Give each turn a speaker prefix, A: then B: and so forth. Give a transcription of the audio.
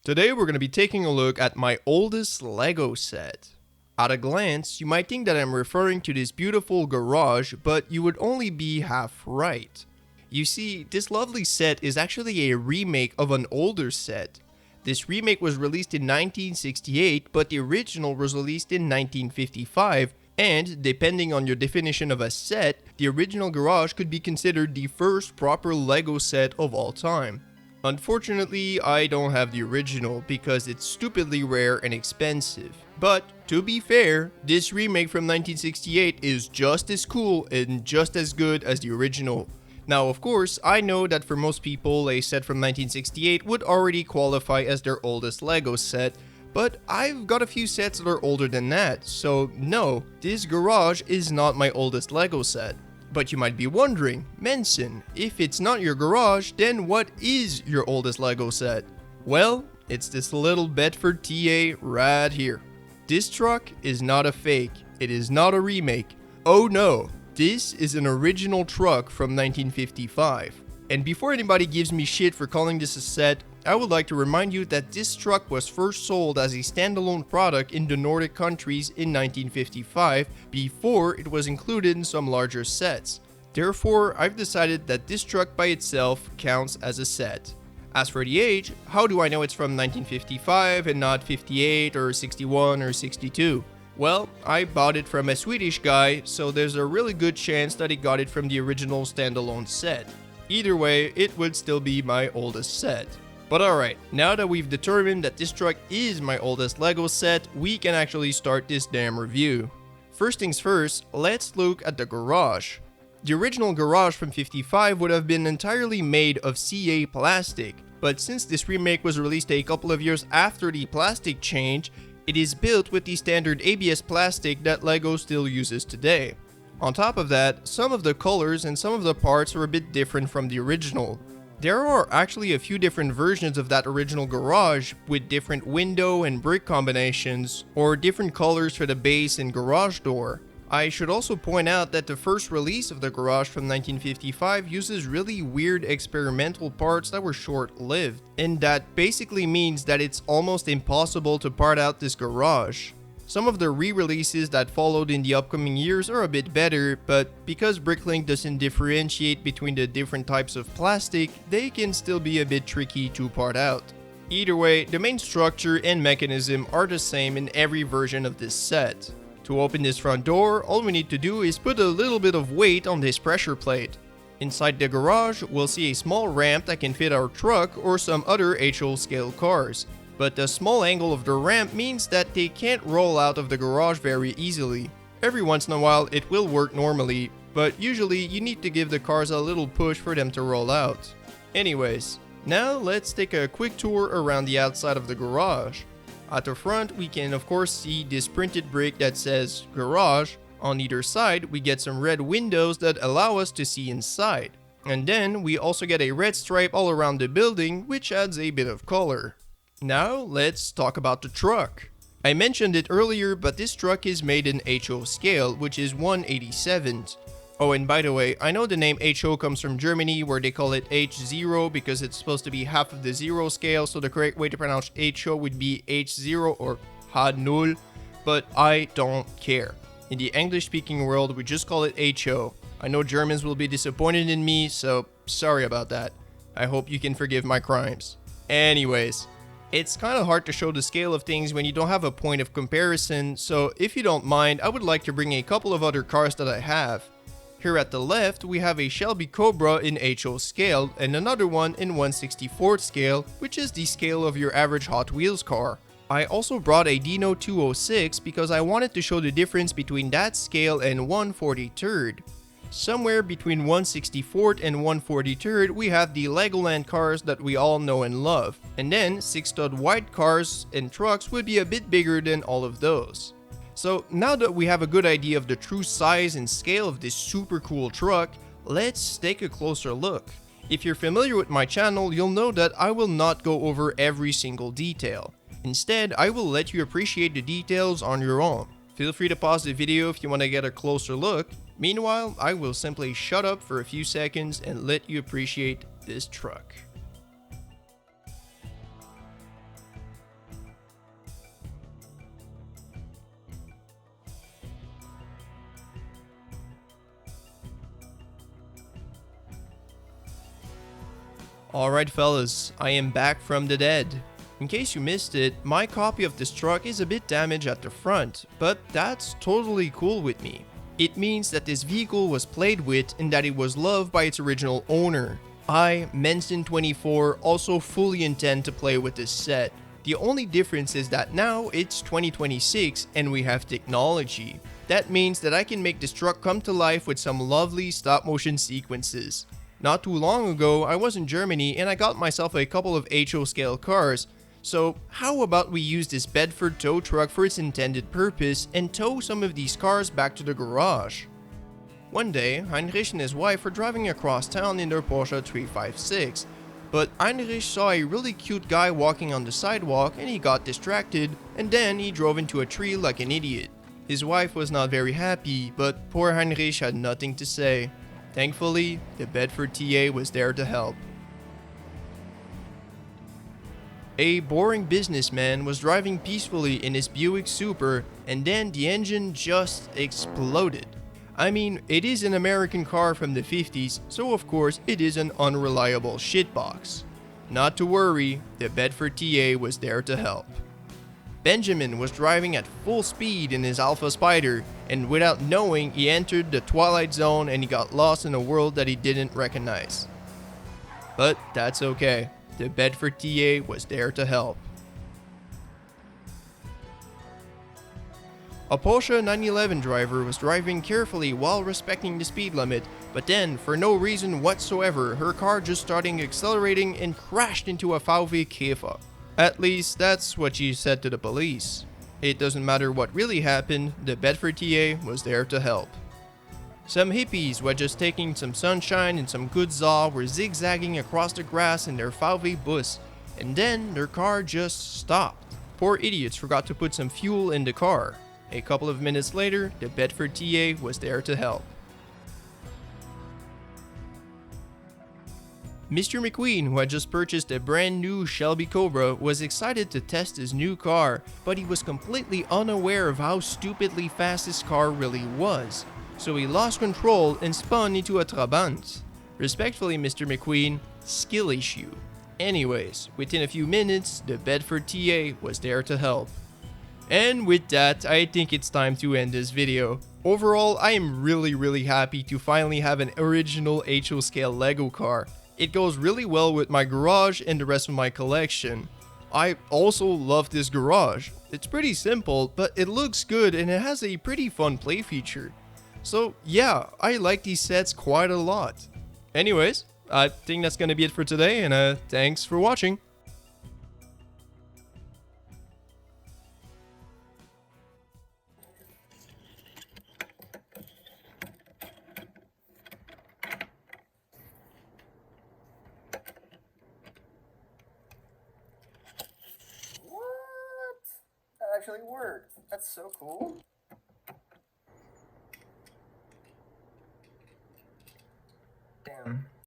A: Today we're going to be taking a look at my oldest Lego set. At a glance, you might think that I'm referring to this beautiful garage, but you would only be half right. You see, this lovely set is actually a remake of an older set. This remake was released in 1968, but the original was released in 1955, and depending on your definition of a set, the original garage could be considered the first proper Lego set of all time. Unfortunately, I don't have the original because it's stupidly rare and expensive. But, to be fair, this remake from 1968 is just as cool and just as good as the original. Now, of course, I know that for most people, a set from 1968 would already qualify as their oldest Lego set, but I've got a few sets that are older than that, so no, this garage is not my oldest Lego set. But you might be wondering, Menson, if it's not your garage, then what is your oldest Lego set? Well, it's this little Bedford TA right here. This truck is not a fake, it is not a remake. Oh no, this is an original truck from 1955. And before anybody gives me shit for calling this a set, I would like to remind you that this truck was first sold as a standalone product in the Nordic countries in 1955 before it was included in some larger sets. Therefore, I've decided that this truck by itself counts as a set. As for the age, how do I know it's from 1955 and not 58 or 61 or 62? Well, I bought it from a Swedish guy, so there's a really good chance that he got it from the original standalone set. Either way, it would still be my oldest set. But alright, now that we've determined that this truck is my oldest Lego set, we can actually start this damn review. First things first, let's look at the garage. The original garage from 55 would have been entirely made of CA plastic, but since this remake was released a couple of years after the plastic change, it is built with the standard ABS plastic that Lego still uses today. On top of that, some of the colors and some of the parts are a bit different from the original. There are actually a few different versions of that original garage with different window and brick combinations or different colors for the base and garage door. I should also point out that the first release of the garage from 1955 uses really weird experimental parts that were short-lived, and that basically means that it's almost impossible to part out this garage. Some of the re-releases that followed in the upcoming years are a bit better, but because Bricklink doesn't differentiate between the different types of plastic, they can still be a bit tricky to part out. Either way, the main structure and mechanism are the same in every version of this set. To open this front door, all we need to do is put a little bit of weight on this pressure plate. Inside the garage, we'll see a small ramp that can fit our truck or some other HO scale cars. But the small angle of the ramp means that they can't roll out of the garage very easily. Every once in a while it will work normally, but usually you need to give the cars a little push for them to roll out. Anyways, now let's take a quick tour around the outside of the garage. At the front we can of course see this printed brick that says garage. On either side we get some red windows that allow us to see inside. And then we also get a red stripe all around the building, which adds a bit of color. Now, let's talk about the truck. I mentioned it earlier, but this truck is made in HO scale, which is 1/87th. Oh, and by the way, I know the name HO comes from Germany, where they call it H0 because it's supposed to be half of the zero scale, so the correct way to pronounce HO would be H0 or H0, but I don't care. In the English-speaking world, we just call it HO. I know Germans will be disappointed in me, so sorry about that. I hope you can forgive my crimes. Anyways, it's kind of hard to show the scale of things when you don't have a point of comparison, so if you don't mind, I would like to bring a couple of other cars that I have. Here at the left, we have a Shelby Cobra in HO scale and another one in 1/64th scale, which is the scale of your average Hot Wheels car. I also brought a Dino 206 because I wanted to show the difference between that scale and 1/43rd. Somewhere between 1/64th and 1/43rd, we have the Legoland cars that we all know and love. And then 6-stud wide cars and trucks would be a bit bigger than all of those. So now that we have a good idea of the true size and scale of this super cool truck, let's take a closer look. If you're familiar with my channel, you'll know that I will not go over every single detail. Instead, I will let you appreciate the details on your own. Feel free to pause the video if you want to get a closer look. Meanwhile, I will simply shut up for a few seconds and let you appreciate this truck. Alright fellas, I am back from the dead. In case you missed it, my copy of this truck is a bit damaged at the front, but that's totally cool with me. It means that this vehicle was played with and that it was loved by its original owner. I, Menson24, also fully intend to play with this set. The only difference is that now it's 2026 and we have technology. That means that I can make this truck come to life with some lovely stop motion sequences. Not too long ago, I was in Germany and I got myself a couple of HO scale cars. So how about we use this Bedford tow truck for its intended purpose and tow some of these cars back to the garage? One day, Heinrich and his wife were driving across town in their Porsche 356, but Heinrich saw a really cute guy walking on the sidewalk and he got distracted, and then he drove into a tree like an idiot. His wife was not very happy, but poor Heinrich had nothing to say. Thankfully, the Bedford TA was there to help. A boring businessman was driving peacefully in his Buick Super and then the engine just exploded. I mean, it is an American car from the 50s, so of course it is an unreliable shitbox. Not to worry, the Bedford TA was there to help. Benjamin was driving at full speed in his Alpha Spider, and without knowing, he entered the Twilight Zone and he got lost in a world that he didn't recognize. But that's okay, the Bedford TA was there to help. A Porsche 911 driver was driving carefully while respecting the speed limit, but then, for no reason whatsoever, her car just started accelerating and crashed into a VW Käfer. At least, that's what she said to the police. It doesn't matter what really happened, the Bedford TA was there to help. Some hippies were just taking some sunshine and some good za were zigzagging across the grass in their VW bus, and then their car just stopped. Poor idiots forgot to put some fuel in the car. A couple of minutes later, the Bedford TA was there to help. Mr. McQueen, who had just purchased a brand new Shelby Cobra, was excited to test his new car, but he was completely unaware of how stupidly fast his car really was. So he lost control and spun into a Trabant. Respectfully, Mr. McQueen, skill issue. Anyways, within a few minutes, the Bedford TA was there to help. And with that, I think it's time to end this video. Overall, I am really happy to finally have an original HO scale Lego car. It goes really well with my garage and the rest of my collection. I also love this garage. It's pretty simple, but it looks good and it has a pretty fun play feature. So yeah, I like these sets quite a lot. Anyways, I think that's gonna be it for today, and thanks for watching.
B: What? That actually worked. That's so cool.